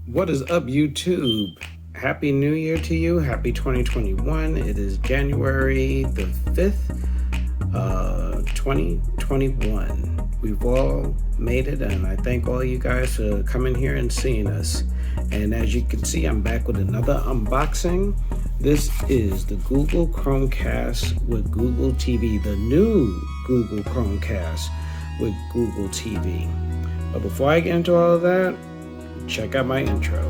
What is up, YouTube? Happy New Year to you. Happy 2021. It is January the 5th, 2021. We've all made it, and I thank all you guys for coming here and seeing us. And as you can see, I'm back with another unboxing. This is the Google Chromecast with Google TV, the new Google Chromecast with Google TV. But before I get into all of that, check out my intro.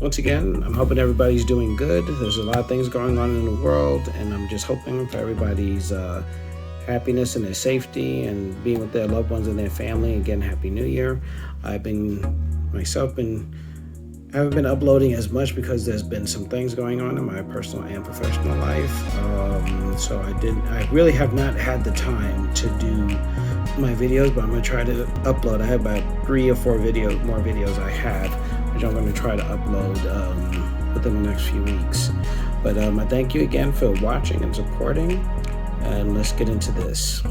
Once again, I'm hoping everybody's doing good. There's a lot of things going on in the world, and I'm just hoping for everybody's happiness and their safety and being with their loved ones and their family. Again, Happy New Year. I haven't been uploading as much because there's been some things going on in my personal and professional life. So I really have not had the time to do my videos, but I'm gonna try to upload. I have about 3 or 4 more videos I have, which I'm gonna try to upload within the next few weeks. But I thank you again for watching and supporting, and let's get into this.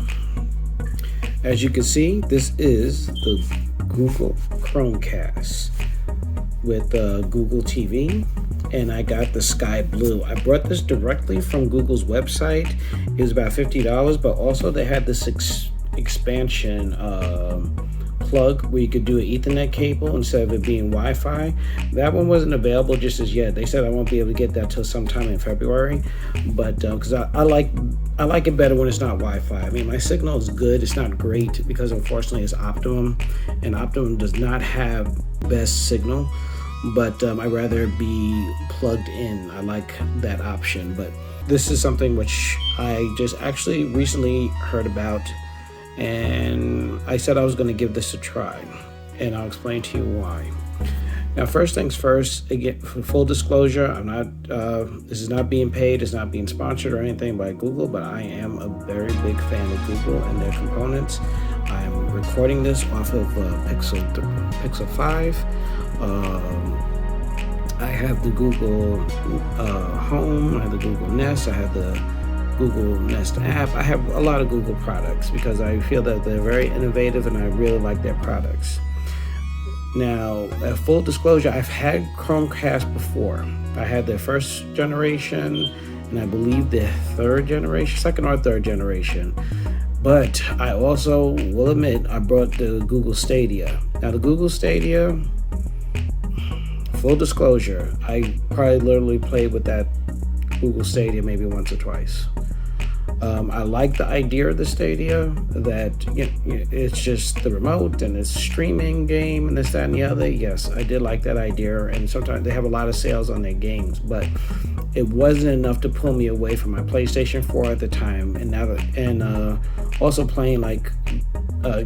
As you can see, this is the Google Chromecast with Google TV, and I got the sky blue. I brought this directly from Google's website. It was about $50, but also they had this expansion plug where you could do an Ethernet cable instead of it being Wi-Fi. That one wasn't available just as yet. They said I won't be able to get that till sometime in February, but because I like it better when it's not Wi-Fi. I mean, my signal is good. It's not great because unfortunately it's Optimum, and Optimum does not have best signal, but I'd rather be plugged in. I like that option, but this is something which I just actually recently heard about, and I said I was going to give this a try, and I'll explain to you why. Now, first things first, again, for full disclosure, I'm not, this is not being paid, it's not being sponsored or anything by Google, but I am a very big fan of Google and their components. I'm recording this off of Pixel 5. I have the Google Home, I have the Google Nest, I have the Google Nest app. I have a lot of Google products because I feel that they're very innovative and I really like their products. Now, full disclosure, I've had Chromecast before. I had their first generation, and I believe their second or third generation. But I also will admit I brought the Google Stadia. Now, the Google Stadia, full disclosure, I probably literally played with that Google Stadia maybe once or twice. I like the idea of the Stadia, that it's just the remote and it's streaming game and this, that, and the other. Yes, I did like that idea, and sometimes they have a lot of sales on their games, but it wasn't enough to pull me away from my PlayStation 4 at the time, and also playing like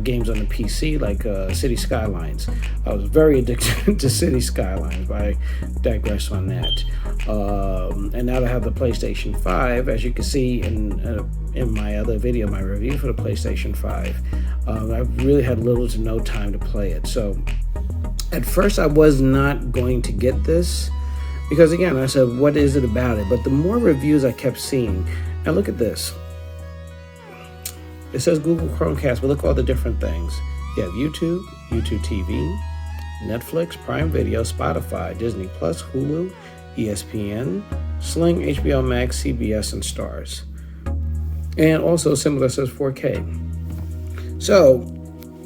games on the PC like City Skylines. I was very addicted to City Skylines, but I digress on that. And now that I have the PlayStation 5, as you can see in my other video, my review for the PlayStation 5, I've really had little to no time to play it. So at first I was not going to get this because, again, I said, what is it about it? But the more reviews I kept seeing, now look at this. It says Google Chromecast, but look at all the different things. You have YouTube, YouTube TV, Netflix, Prime Video, Spotify, Disney Plus, Hulu, ESPN, Sling, HBO Max, CBS, and Stars. And also similar says 4K. So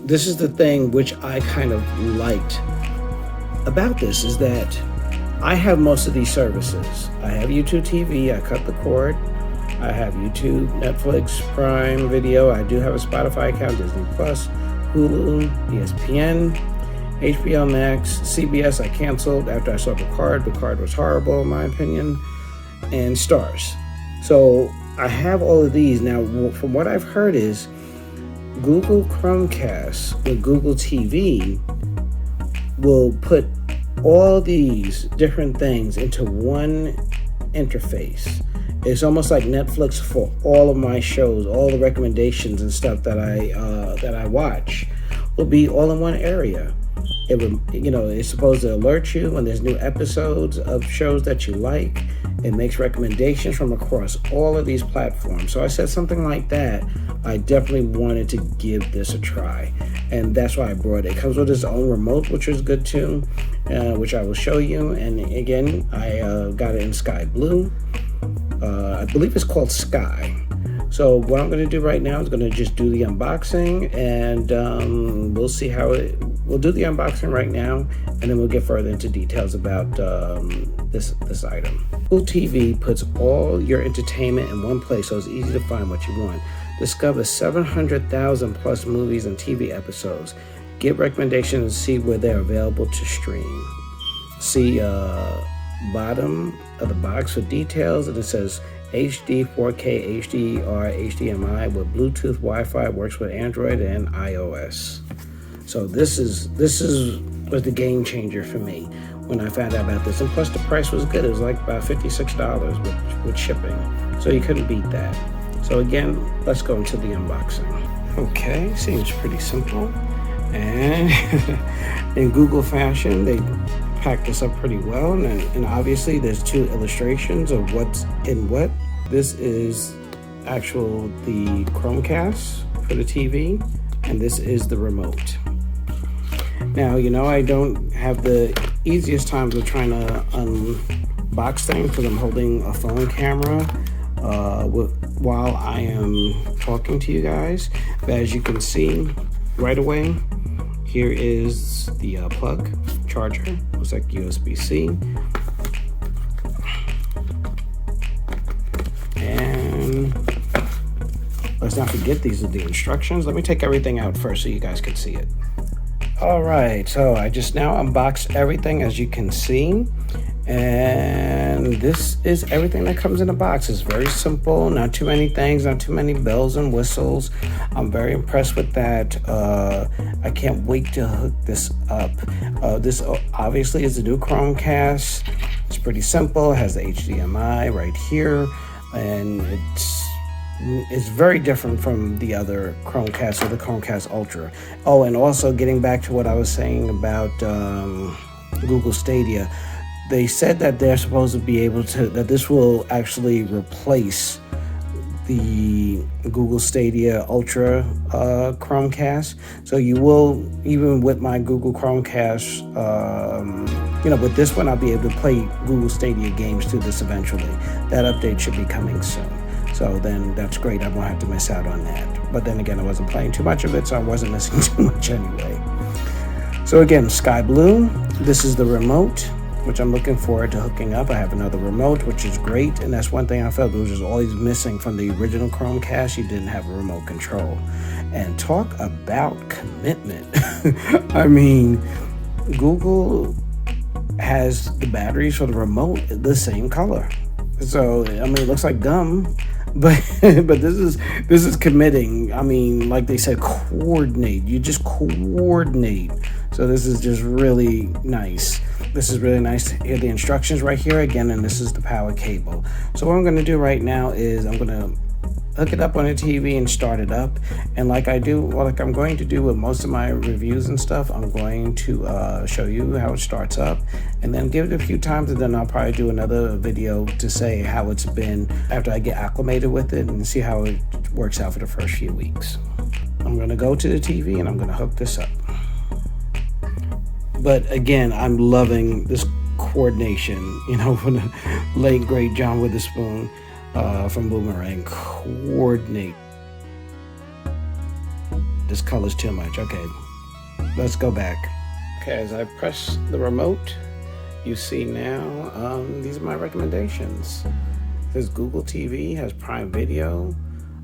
this is the thing which I kind of liked about this, is that I have most of these services. I have YouTube TV, I cut the cord. I have YouTube, Netflix, Prime Video. I do have a Spotify account, Disney Plus, Hulu, ESPN, HBO Max, CBS I canceled after I saw the card. The card was horrible in my opinion, and Stars. So I have all of these. Now, from what I've heard is Google Chromecast with Google TV will put all these different things into one interface. It's almost like Netflix for all of my shows, all the recommendations and stuff that I watch will be all in one area. It's supposed to alert you when there's new episodes of shows that you like. It makes recommendations from across all of these platforms. So I said something like that. I definitely wanted to give this a try, and that's why I brought it. It comes with its own remote, which is good too, which I will show you. And again, I got it in sky blue. I believe it's called Sky. So what I'm going to do right now is going to just do the unboxing, and we'll see we'll do the unboxing right now, and then we'll get further into details about this item. Google TV puts all your entertainment in one place, so it's easy to find what you want. Discover 700,000 plus movies and TV episodes. Get recommendations and see where they're available to stream. See bottom of the box for details, and it says HD, 4K, HDR, HDMI with Bluetooth, Wi-Fi, works with Android and iOS. So this was the game changer for me when I found out about this. And plus the price was good. It was like about $56 with shipping. So you couldn't beat that. So again, let's go into the unboxing. Okay, seems pretty simple. And in Google fashion, they packed this up pretty well. And obviously there's two illustrations of what's in what. This is the Chromecast for the TV, and this is the remote. Now, I don't have the easiest times of trying to unbox things because I'm holding a phone camera while I am talking to you guys. But as you can see right away, here is the plug charger. Looks like USB-C. And let's not forget, these are the instructions. Let me take everything out first so you guys can see it. All right, so I just now unboxed everything, as you can see. And this is everything that comes in the box. It's very simple, not too many things, not too many bells and whistles. I'm very impressed with that. I can't wait to hook this up. This obviously is the new Chromecast. It's pretty simple. It has the HDMI right here, and it's very different from the other Chromecast or the Chromecast Ultra. Oh, and also getting back to what I was saying about Google Stadia. They said that they're supposed to be able to, that this will actually replace the Google Stadia Ultra Chromecast. So you will, even with my Google Chromecast, with this one, I'll be able to play Google Stadia games through this eventually. That update should be coming soon. So then that's great. I won't have to miss out on that. But then again, I wasn't playing too much of it, so I wasn't missing too much anyway. So again, sky blue. This is the remote, which I'm looking forward to hooking up. I have another remote, which is great. And that's one thing I felt was always missing from the original Chromecast. You didn't have a remote control. And talk about commitment. I mean, Google has the batteries for the remote the same color. So, I mean, it looks like gum, but this is committing. I mean, like they said, coordinate. You just coordinate. So this is just really nice. This is really nice to hear the instructions right here again, and this is the power cable. So what I'm going to do right now is I'm going to hook it up on the TV and start it up. And like I'm going to do with most of my reviews and stuff, I'm going to show you how it starts up and then give it a few times, and then I'll probably do another video to say how it's been after I get acclimated with it and see how it works out for the first few weeks. I'm going to go to the TV and I'm going to hook this up. But again, I'm loving this coordination, from the late great John Witherspoon from Boomerang. Coordinate. This color's too much. Okay, let's go back. Okay, as I press the remote, you see now, these are my recommendations. This Google TV has Prime Video,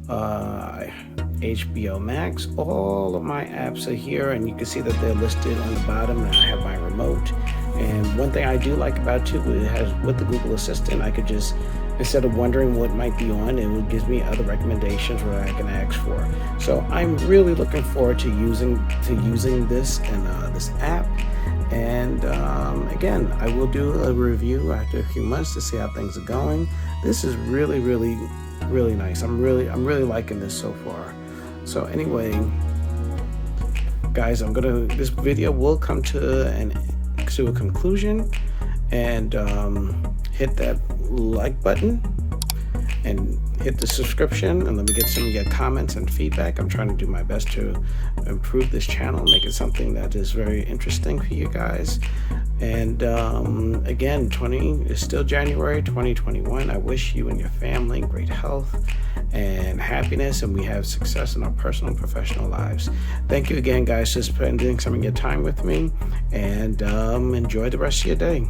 HBO Max. All of my apps are here, and you can see that they're listed on the bottom, and I have my remote. And one thing I do like about it too, it has with the Google Assistant, I could just, instead of wondering what might be on, it gives me other recommendations where I can ask for. So I'm really looking forward to using this and this app. And again, I will do a review after a few months to see how things are going. This is really, really, really nice. I'm really liking this so far. So anyway, guys, this video will come to a conclusion, and hit that like button and hit the subscription, and let me get some of your comments and feedback. I'm trying to do my best to improve this channel, make it something that is very interesting for you guys. And again, it's still January 2021. I wish you and your family great health and happiness, and we have success in our personal and professional lives. Thank you again, guys, for spending some of your time with me, and enjoy the rest of your day.